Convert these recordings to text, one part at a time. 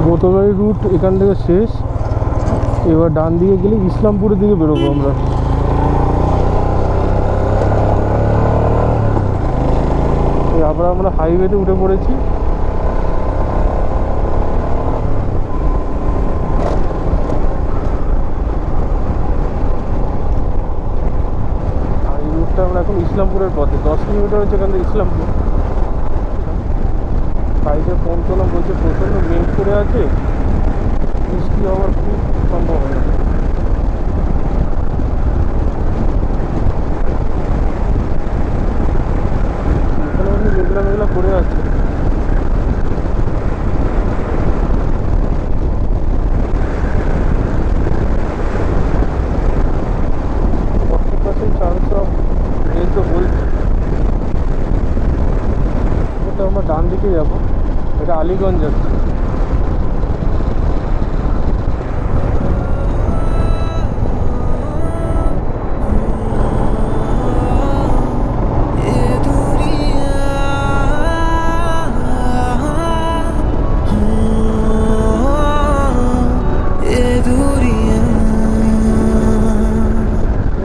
মোতবাড়ি root এখান থেকে শেষ। এবার ডান দিকে গেলে ইসলামপুরের দিকে বেরোবো আমরা। তারপরে আমরা হাইওয়েতে উঠে পড়েছি। আর এই রুটটা আমরা এখন ইসলামপুরের পথে, 10 কিলোমিটার হচ্ছে এখান থেকে ইসলামপুর। সাইডে ফোন করলাম, বলছে প্রচণ্ড মেঘ করে আছে, বৃষ্টি হওয়ার খুব সম্ভাবনা। এখানে এমনি মেঘলা মেঘলা করে আছে। আমরা ডান দিকে যাবো, এটা আলীগঞ্জ যাচ্ছে।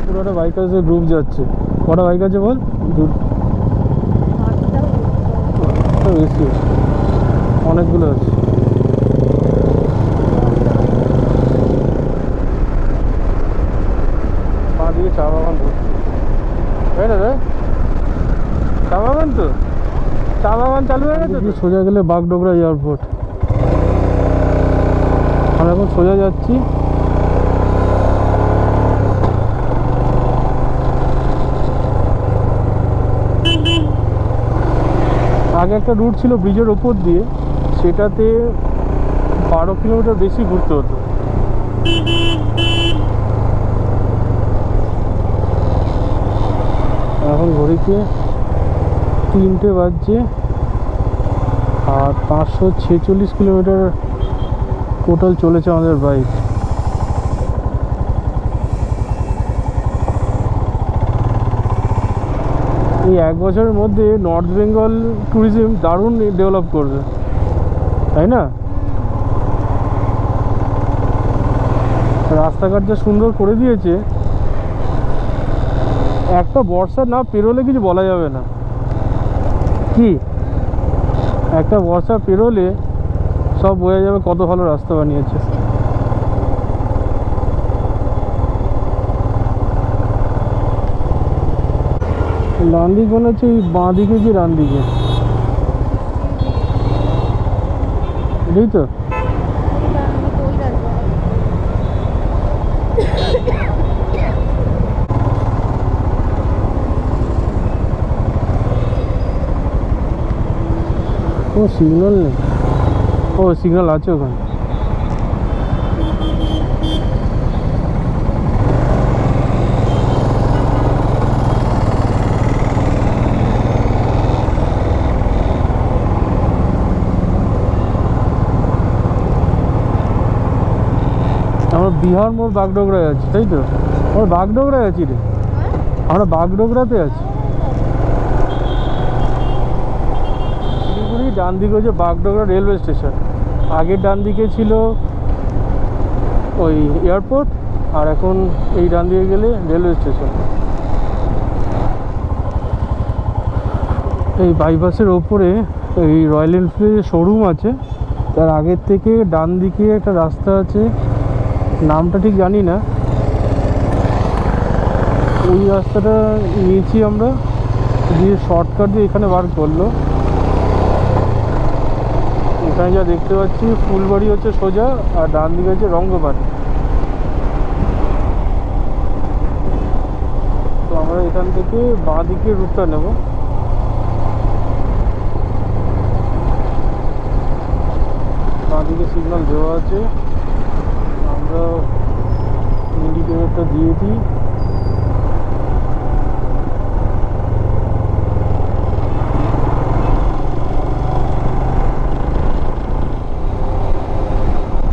পুরোটা বাইকার্সের গ্রুপ যাচ্ছে। কটা বাইক আছে বল? বেশি, অনেকগুলো আছে। পা দিকে চা বাগান বলছে, তাই না রে? চা বাগান তো, চা বাগান চালু হয়ে গেছে। সোজা গেলে বাগডোগরা এয়ারপোর্ট। আমরা এখন সোজা যাচ্ছি। আগে একটা রুট ছিল ব্রিজের ওপর দিয়ে, সেটাতে 12 কিলোমিটার বেশি ঘুরতে হতো। এখন ঘড়িতে 3টে বাজছে আর 546 কিলোমিটার টোটাল চলেছে আমাদের বাইক। এই 1 বছরের মধ্যে নর্থ বেঙ্গল ট্যুরিজম দারুণ ডেভেলপ করবে, তাই না? রাস্তাঘাট যা সুন্দর করে দিয়েছে, একটা বর্ষা না পেরোলে কিছু বলা যাবে না। কি একটা বর্ষা পেরোলে সব বোঝা যাবে কত ভালো রাস্তা বানিয়েছে। ডান দিক মনে হচ্ছে ওই বাঁ দিকে কি ডান দিকে, এটাই তো। ও সিগন্যাল নেই, ও সিগন্যাল আছে ওখানে। আমরা বিহার মোড় বাগডোগরায় আছি, তাই তো? আমরা বাগডোগরায় আছি রে, আমরা বাগডোগরাতে আছি। শিলিগুড়ি ডান দিকে হচ্ছে বাগডোগরা রেলওয়ে স্টেশন। আগের ডান দিকে ছিল ওই এয়ারপোর্ট, আর এখন এই ডান দিকে গেলে রেলওয়ে স্টেশন। এই বাইপাসের ওপরে এই রয়্যাল এনফিল্ডের শোরুম আছে, তার আগের থেকে ডান দিকে একটা রাস্তা আছে, নামটা ঠিক জানি না। ওই রাস্তাটা নিয়েছি আমরা, দিয়ে শর্টকাট দিয়ে এখানে বার করলো। এখানে যা দেখতে পাচ্ছি ফুলবাড়ি হচ্ছে সোজা, আর ডান দিকে হচ্ছে রঙ্গবাড়ি। তো আমরা এখান থেকে বাঁ দিকে রুটটা নেব। বাঁ দিকে সিগন্যাল দেওয়া আছে, আমরা ইন্ডিকেটরটা দিয়ে দিই।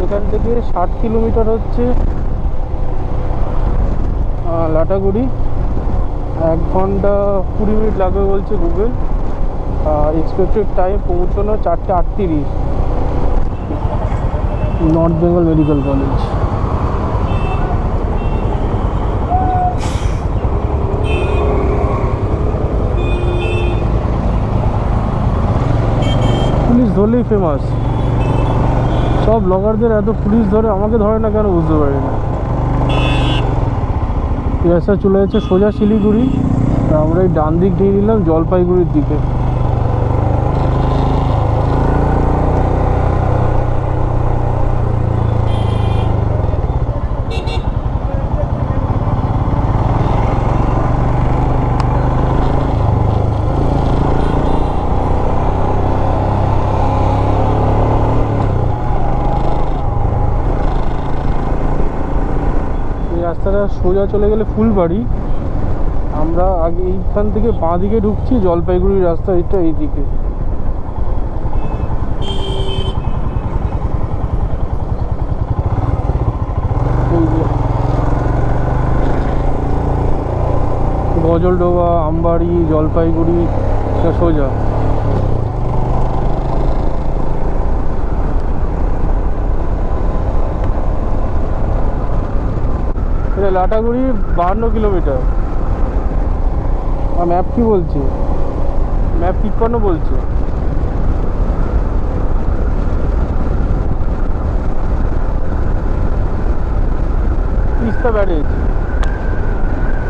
এখান থেকে 60 কিলোমিটার হচ্ছে লাটাগুড়ি, 1 ঘন্টা 20 মিনিট লাগবে বলছে গুগল। এক্সপেক্টেড টাইম পৌঁছানো 4:38। North Bengal Medical College. Police ধরলেই ফেমাস, সব ব্লগারদের এত পুলিশ ধরে, আমাকে ধরে না কেন বুঝতে পারি না। রাস্তা চলে যাচ্ছে সোজা শিলিগুড়ি, আর আমরা এই ডান দিক নিয়ে নিলাম জলপাইগুড়ির দিকে। রাস্তাটা সোজা চলে গেলে ফুলবাড়ি, আমরা আগে এইখান থেকে বাঁ দিকে ঢুকছি, জলপাইগুড়ির রাস্তা এইটা এইদিকে। গজলডোবা, আমবাড়ি, জলপাইগুড়ি সোজা। এটা লাটাগুড়ি 52 কিলোমিটার। আর ম্যাপ কি বলছে? ম্যাপ 53 বলছে। তিস্তা ব্যারেজ,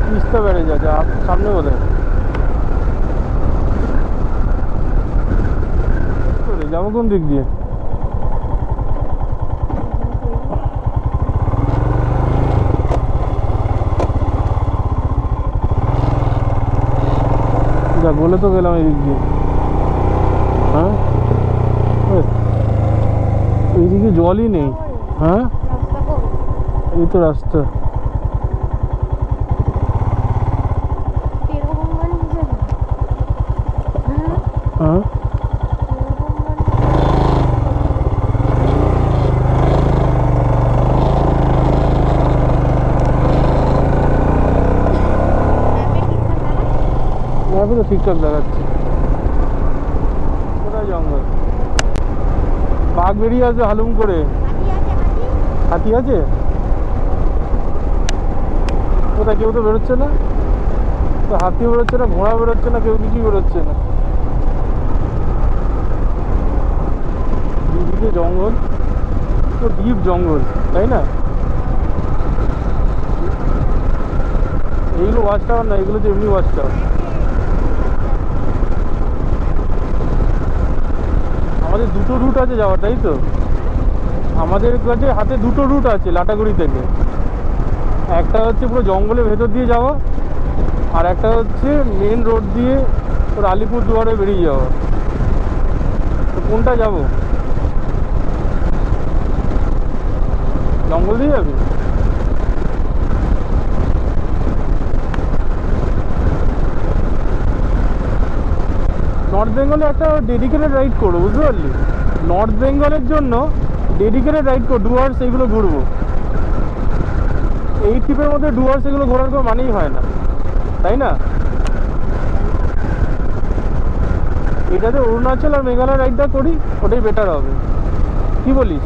তিস্তা ব্যারেজ আছে সামনে বোধহয়। যাবো কোন দিক দিয়ে? যা বলে তো গেলাম এই দিক দিয়ে। হ্যাঁ, এইদিকে জলই নেই। হ্যাঁ, এই তো রাস্তা। হ্যাঁ, ম্যাপে তো ঠিকঠাক দেখাচ্ছে। কোথায় জঙ্গল? বাঘ বেরিয়ে আছে হালুম করে। হাতি আছে কোথায়? কেউ তো বেরোচ্ছে না তো, হাতি বেরোচ্ছে না, ঘোড়া বেরোচ্ছে না, কেউ কিছুই বেরোচ্ছে না। দুদিকে জঙ্গল, তো ডিপ জঙ্গল, তাই না? এইগুলো ওয়াচ টাওয়ার না, এগুলো তো এমনি ওয়াচ টাওয়ার। আমাদের দুটো রুট আছে যাওয়ার, তাই তো? আমাদের কাছে হাতে দুটো রুট আছে লাটাগুড়ি থেকে। একটা হচ্ছে পুরো জঙ্গলের ভেতর দিয়ে যাওয়া, আর একটা হচ্ছে মেন রোড দিয়ে তোর আলিপুর দুয়ারে বেরিয়ে যাওয়া। তো কোনটা যাব? জঙ্গল দিয়ে যাবি? নর্থ বেঙ্গলে একটা ডেডিকেটেড রাইড করবো, বুঝতে পারলি? নর্থ বেঙ্গলের জন্য ডেডিকেটেড রাইড করবো, ডুয়ার্স এগুলো ঘুরবো। এই ট্রিপের মধ্যে ডুয়ার্স এগুলো ঘোরার কোনো মানেই হয় না, তাই না? এটাতে অরুণাচল আর মেঘালয় রাইডটা করি, ওটাই বেটার হবে। কি বলিস?